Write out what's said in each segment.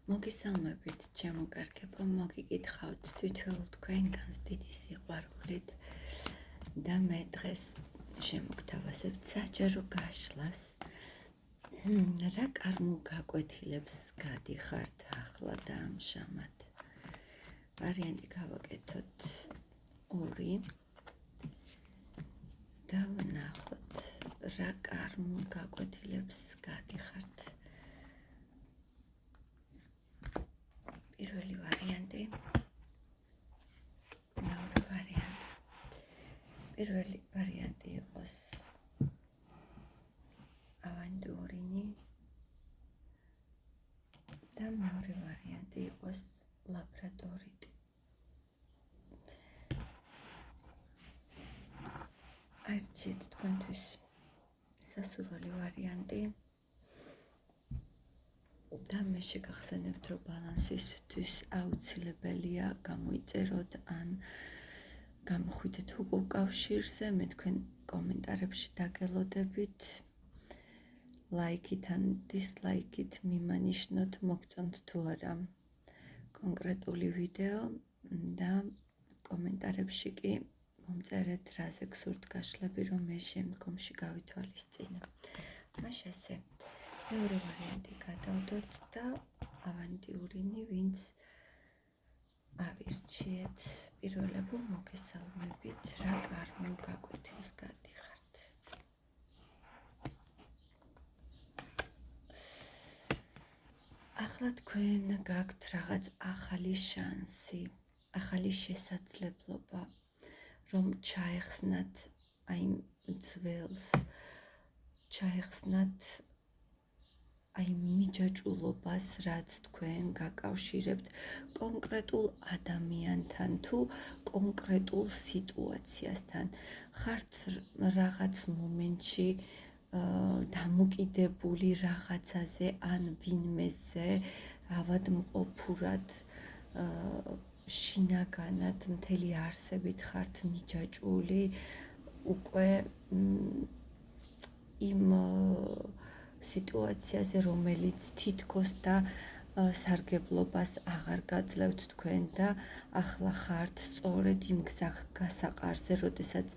მოგესალმებით, ჩემო კარგებო, მოგიკითხავთ თითოეულ თქვენგანს დიდი სიყვარულით და მე დღეს შემოგთავაზებთ საჯარო გაშლას. რა კარმულ გაკვეთილებს გადიხართ ახლა და ამჟამად? ვარიანტი გავაკეთოთ ორი და ვნახოთ რა კარმულ გაკვეთილებს გადიხართ. პირველი ვარიანტი, მეორე ვარიანტი. პირველი ვარიანტი იყოს ავანტურინი და მეორე ვარიანტი იყოს ლაბრადორიტი. აირჩიეთ თქვენთვის სასურველი ვარიანტი. და მე შეგახსენებთ, რომ ბალანსისთვის აუცილებელია გამოიწეროთ ან გამოხვიდეთ უყურ კავშირზე, მე თქვენ კომენტარებში დაგელოდებით, ლაიქით ან დისლაიქით მიმანიშნოთ, მოგწონთ თუ არა კონკრეტული ვიდეო და კომენტარებში კი მომწერეთ, რაზე გსურთ გაშლები, რომ მე შემდგომში გავითვალისწინო. მაშ ესე მეორე ვარიანტი გადავდოთ და ავანტიურინი, ვინც ავირჩიეთ. პირველებო, მოგესალმებით, რა კარმულ გაკვეთილს გადიხართ. ახლა თქვენ გაქვთ რაღაც ახალი შანსი, ახალი შესაძლებლობა, რომ ჩაეხსნათ აი ძველს, ჩაეხსნათ აი მიჯაჭულობას, რაც თქვენ გაკავშირებთ კონკრეტულ ადამიანთან თუ კონკრეტულ სიტუაციასთან. ხართ რაღაც მომენტში დამოკიდებული რაღაცაზე ან ვინმეზე, ავადმყოფურად, შინაგანად მთელი არსებით ხართ მიჯაჭული, უკვე იმ სიტუაციაზე, რომელიც თითქოს და სარგებლობას აღარ გაძლევთ თქვენ და ახლა ხართ სწორედ იმ გასაყარზე, როდესაც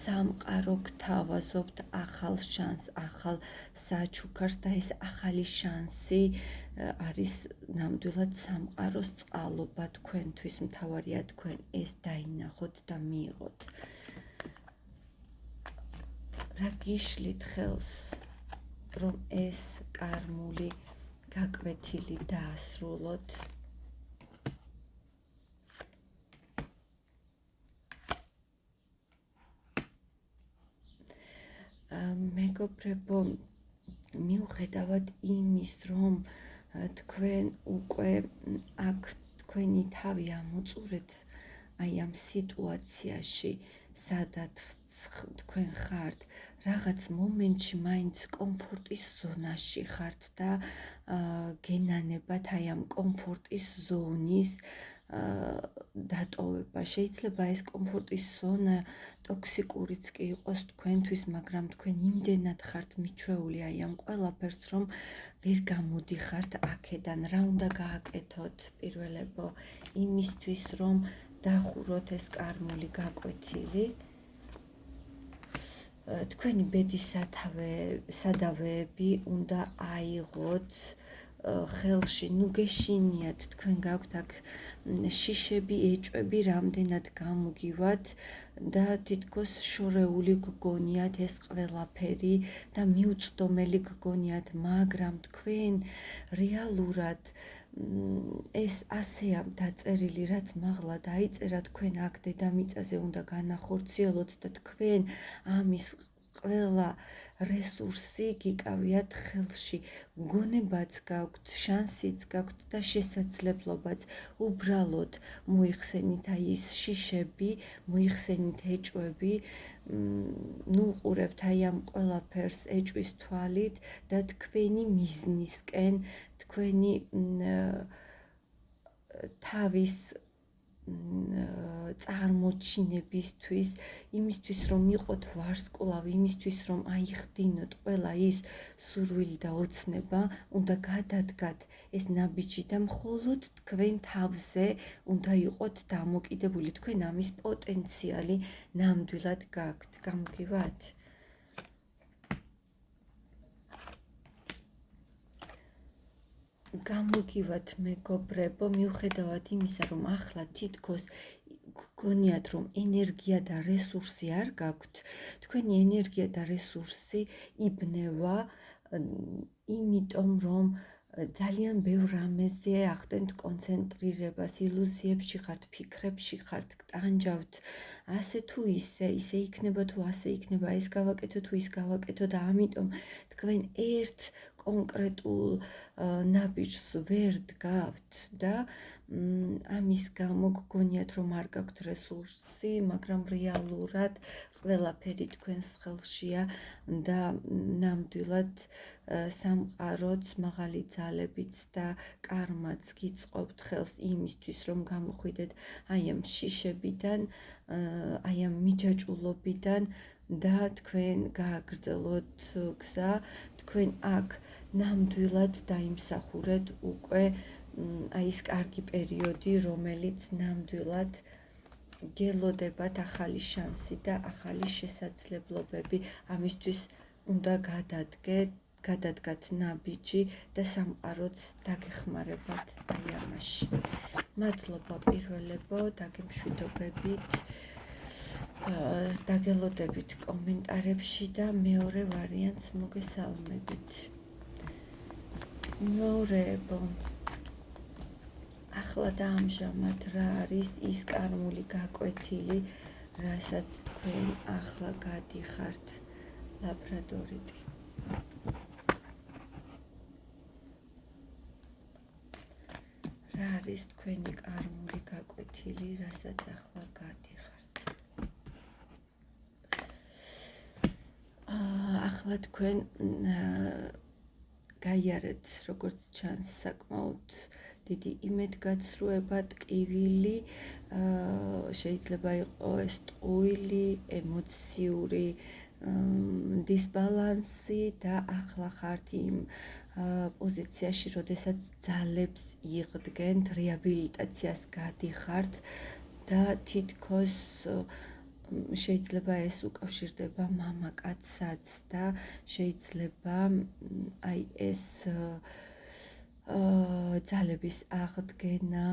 სამყარო გთავაზობთ ახალ შანსს, ახალ საჩუქარს და ეს ახალი შანსი არის ნამდვილად სამყაროს წყალობა თქვენთვის. მთავარია თქვენ ეს დაინახოთ და მიიღოთ. რა გიშლით ხელს, რომ ეს კარმული გაკვეთილი დაასრულოთ? მეგობრებო, მიუხედავად იმის, რომ თქვენ უკვე აქ თქვენი თავი ამოწურეთ აი ამ სიტუაციაში, სადაც თქვენ ხართ, რაღაც მომენტში მაინც კომფორტის ზონაში ხართ და გენანებათ აი ამ კომფორტის ზონის დატოვება. შეიძლება ეს კომფორტის ზონა ტოქსიკურიც კი იყოს თქვენთვის, მაგრამ თქვენ იმდენად ხართ მიჩვეული აი ამ ყველაფერს, რომ ვერ გამოდიხართ აქედან. რა უნდა გააკეთოთ პირველებო? იმისთვის, რომ დახუროთ ეს კარმული გაკვეთილი, თქვენი ბედის სადავეები უნდა აიღოთ ხელში, ნუ გეშინიათ, თქვენ გაქვთ აქ შიშები, ეჭვები რამდენად გამოგივათ და თითქოს შორეული გგონიათ ეს ყველაფერი და მიუწვდომელი გგონიათ, მაგრამ თქვენ რეალურად ეს ასეა დაწერილი, რაც მაღლა დაიწერა, თქვენ აქ დედამიწაზე უნდა განახორციელოთ და თქვენ ამის ყველა რესურსი გიკავიათ ხელში. გონებაც გაქვთ, შანსიც გაქვთ და შესაძლებლობაც. უბრალოდ მოიხსენით აი ის შიშები, მოიხსენით ეჭვები, ნუყურებთ აი ამ ყველაფერს ეჭვის თვალით და თქვენი მიზნისკენ, თქვენი თავის წარმოჩინებისთვის, იმისთვის, რომ იყოთ ვარსკვლავი, იმისთვის, რომ აიხდინოთ ყველა ის სურვილი და ოცნება, უნდა გადადგათ ეს ნაბიჯი და მხოლოდ თქვენ თავზე უნდა იყოთ დამოკიდებული, თქვენ ამის პოტენციალი ნამდვილად გაქვთ. გამგივათ? გამოგივათ მეგობრებო, მიუხედავად იმისა, რომ ახლა თითქოს გგონიათ, რომ ენერგია და რესურსი არ გაქვთ, თქვენი ენერგია და რესურსი იბნევა, იმიტომ რომ ძალიან ბევრ რამეზე ახდენთ კონცენტრირებას, ილუზიებში ხართ, ფიქრებში ხართ, გტანჯავთ, ასე თუ ისე იქნება თუ ასე იქნება, ეს გავაკეთო თუ ის გავაკეთო და ამიტომ თქვენ ერთ კონკრეტულ ნაბიჯს ვერ დგავთ და ამის გამო გგონიათ, რომ არ გაქვთ რესურსი, მაგრამ რეალურად ყველაფერი თქვენს ხელშია და ნამდვილად სამყაროც, მაღალი ძალებიც და კარმაც გიწყობთ ხელს იმისთვის, რომ გამოხვიდეთ აი ამ შიშებიდან, აი ამ მიჯაჭულობიდან და თქვენ გააგრძელოთ გზა, თქვენ აქ ნამდვილად დაიმსახურეთ უკვე აი ეს კარგი პერიოდი, რომელიც ნამდვილად გელოდებათ ახალი შანსი და ახალი შესაძლებლობები. ამისთვის უნდა გადადგათ ნაბიჯი და სამყაროც დაგეხმარებათ აი ამაში. მადლობა პირველებო, დაგემშვიდობებით, დაგელოდებით კომენტარებში და მეორე ვარიანტს მოგესალმებით. მეორეებო, ახლა და ამჟამად რა არის ის კარმული გაკვეთილი, რასაც თქვენ ახლა გადიხართ? ლაბრადორიტი. რა არის თქვენი კარმული გაკვეთილი, რასაც ახლა გადიხართ? ახლა თქვენ გაიარეთ, როგორც ჩანს, საკმაოდ დიდი იმედგაცრუება, ტკივილი, შეიძლება იყოს ტყუილი, ემოციური დისბალანსი და ახლა ხართ იმ პოზიციაში, როდესაც ძალებს იღდგენთ, რეაბილიტაციას გადიხართ და თითქოს შეიძლება ეს უკავშირდება მამაკაცსაც და შეიძლება აი ეს ძალების აღდგენა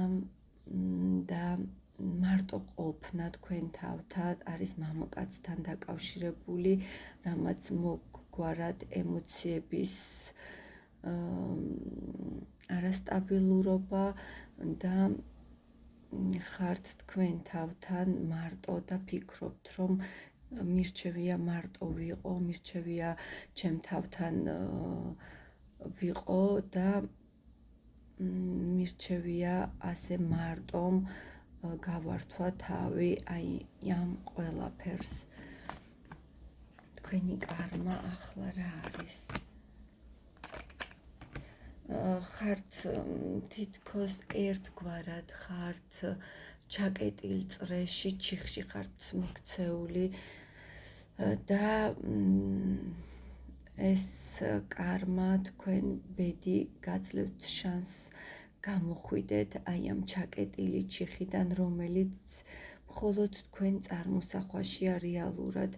და მარტო ყოფნა თქვენ თავთან არის მამაკაცთან დაკავშირებული, რამაც მოგვარად ემოციების არასტაბილურობა და ხართ თქვენ თავთან მარტო და ფიქრობთ, რომ მირჩევია მარტო ვიყო, მირჩევია ჩემ თავთან ვიყო და მირჩევია ასე მარტომ გავართვა თავი აი ამ ყველაფერს. თქვენი კარმა ახლა რა არის? ხართ თითქოს ერთგვარად, ხართ ჩაკეტილ წრეში, ჩიხში ხართ მოქცეული და ეს კარმა თქვენ ბედი გაძლევთ შანსს გამოხვიდეთ აი ამ ჩაკეტილი ჩიხიდან, რომელიც მხოლოდ თქვენ წარმოსახვაშია რეალურად.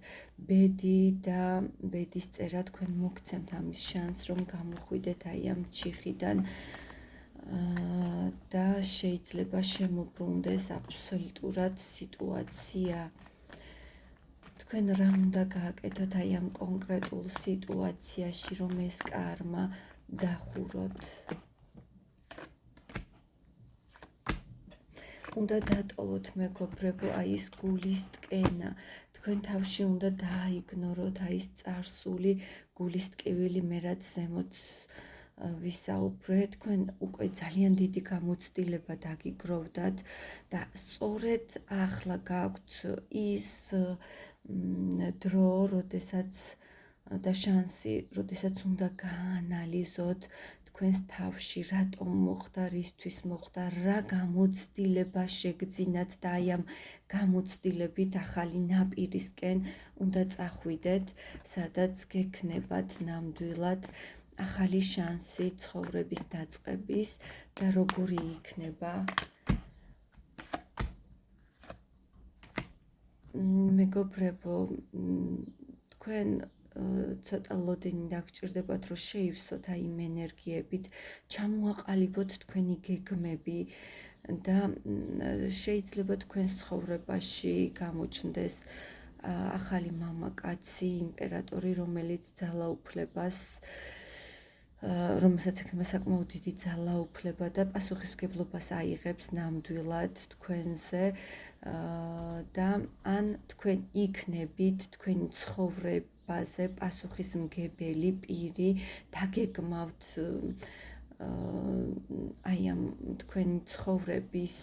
ბედი და ბედის წერა თქვენ მოგცემთ ამის შანსს, რომ გამოხვიდეთ აი ამ ჩიხიდან და შეიძლება შემოbrunდეს აბსოლუტურად სიტუაცია. თქვენ რა უნდა გააკეთოთ აი ამ კონკრეტულ სიტუაციაში, რომ ეს კარმა დახუროთ? უნდა დატოვოთ მეგობრებო აი ეს გულის ტკენა, თქვენ თავში უნდა დააიგნოროთ აი ეს წარსული გულის ტკივილი, მე რაც ზემოთ ვისაუბრე, თქვენ უკვე ძალიან დიდი გამოცდილება დაგიგროვდათ და სწორედ ახლა გაქვთ ის დრო, როდესაც და შანსი, როდესაც უნდა გაანალიზოთ თქვენს თავში რატომ მოხდა, რისთვის მოხდა, რა გამოცდილება შეგძინათ და აი ამ გამოცდილებით ახალი ნაპირისკენ უნდა წახვიდეთ, სადაც გექნებათ ნამდვილად ახალი შანსი ცხოვრების დაწყების და როგორი იქნება. მეგობრებო, თქვენ ცოტა ლოდინი დაგჭირდებათ, რომ შეივსოთ აი იმ ენერგიებით, ჩამოაყალიბოთ თქვენი გეგმები და შეიძლება თქვენ ცხოვრებაში გამოჩნდეს ახალი მამაკაცი, იმპერატორი, რომელიც ძალაუფლებას, რომელსაც ექნება საკმაოდ დიდი ძალაუფლება და პასუხისმგებლობას აიღებს ნამდვილად თქვენზე და ან თქვენ იქნებით თქვენი ცხოვრებაზე პასუხისმგებელი პირი, დაგეგმავთ აი ამ თქვენი ცხოვრების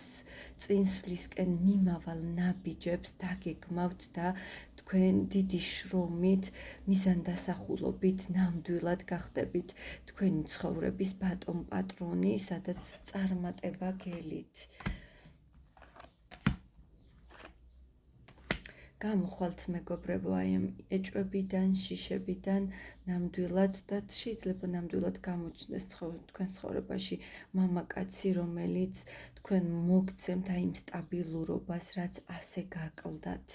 წინსვლისკენ მიმავალ ნაბიჯებს დაგეგმავთ და თქვენ დიდი შრომით, მიზანდასახულობით ნამდვილად გახდებით თქვენი ცხოვრების ბატონ პატრონი, სადაც წარმატება გელით. გამოხვალთ მეგობრებო აი ამ ეჭვებიდან, შიშებიდან ნამდვილად და შეიძლება ნამდვილად გამოჩნდეს თქვენ ცხოვრებაში მამაკაცი, რომელიც თქვენ მოგცემთ აი იმ სტაბილურობას, რაც ასე გაკლდათ.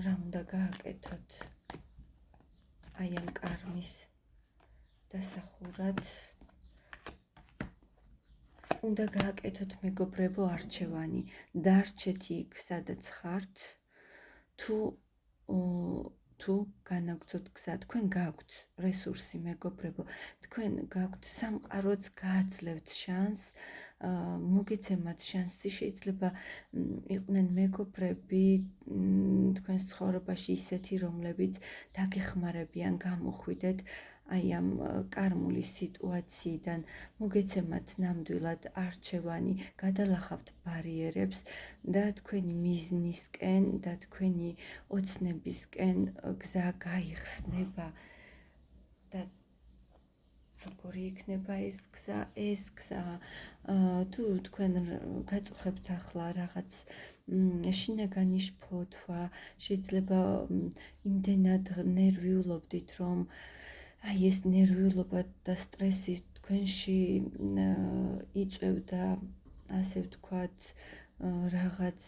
რა უნდა გააკეთოთ აი ამ კარმის დასახურად? უნდა გააკეთოთ მეგობრებო არჩევანი, დარჩეთ იქ, სადაც ხართ, თუ განაგრძოთ გზა, თქვენ გაქვთ რესურსი მეგობრებო, თქვენ გაქვთ სამყაროც გააძლევთ შანსს, მოგეცემათ შანსი, შეიძლება იყვნენ მეგობრები თქვენს ცხოვრებაში ისეთი, რომლებიც დაგეხმარებიან გამოხვიდეთ აი ამ კარმული სიტუაციიდან, მოგეცემათ ნამდვილად არჩევანი, გადალახავთ ბარიერებს და თქვენი მიზნისკენ და თქვენი ოცნებისკენ გზა გაიხსნება და როგორი იქნება ეს გზა, თუ თქვენ გაწუხებთ ახლა რაღაც შინაგანი შფოთვა, შეიძლება იმდენად ნერვიულობდით, რომ აი ეს ნერვიულობა და სტრესი თქვენში იწევდა, ასე ვთქვათ, რაღაც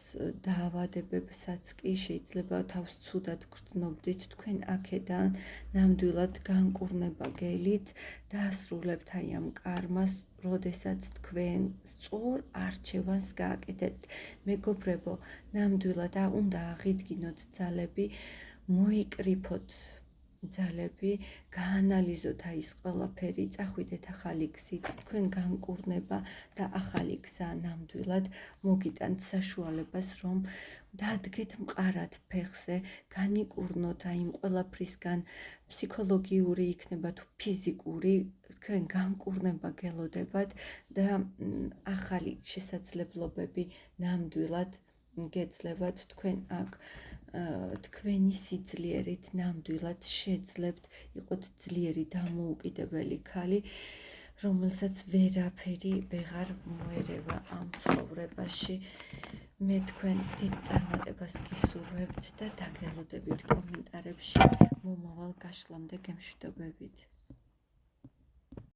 დაავადებებსაც კი შეიძლება თავს ცუდად გრძნობდით, თქვენ აქედან ნამდვილად განკურნება გელით დაასრულებთ აი ამ კარმას, როდესაც თქვენ სწორ არჩევანს გააკეთებთ. მეგობრებო, ნამდვილად უნდა აღიდგინოთ ძალები, მოიკრიფოთ ძალები, გაანალიზოთ აი ეს ყველაფერი, წახვიდეთ ახალი გზით, თქვენ განკურნება და ახალი გზა ნამდვილად მოგიტანთ საშუალებას, რომ დადგეთ მყარად ფეხზე, განიკურნოთ აი იმ ყველაფრისგან, ფსიქოლოგიური იქნება თუ ფიზიკური, თქვენ განკურნება გელოდებათ და ახალი შესაძლებლობები ნამდვილად გეძლევათ თქვენ აქ. თქვენი სიძლიერით ნამდვილად შეძლებთ იყოთ ძლიერი დამოუკიდებელი ქალი, რომელსაც ვერაფერი ვეღარ მოერევა ამ ცხოვრებაში. მე თქვენ დიდ წარმატებას გისურვებთ და დაგელოდებით კომენტარებში მომავალ გაშლამდე გემშვიდობებით.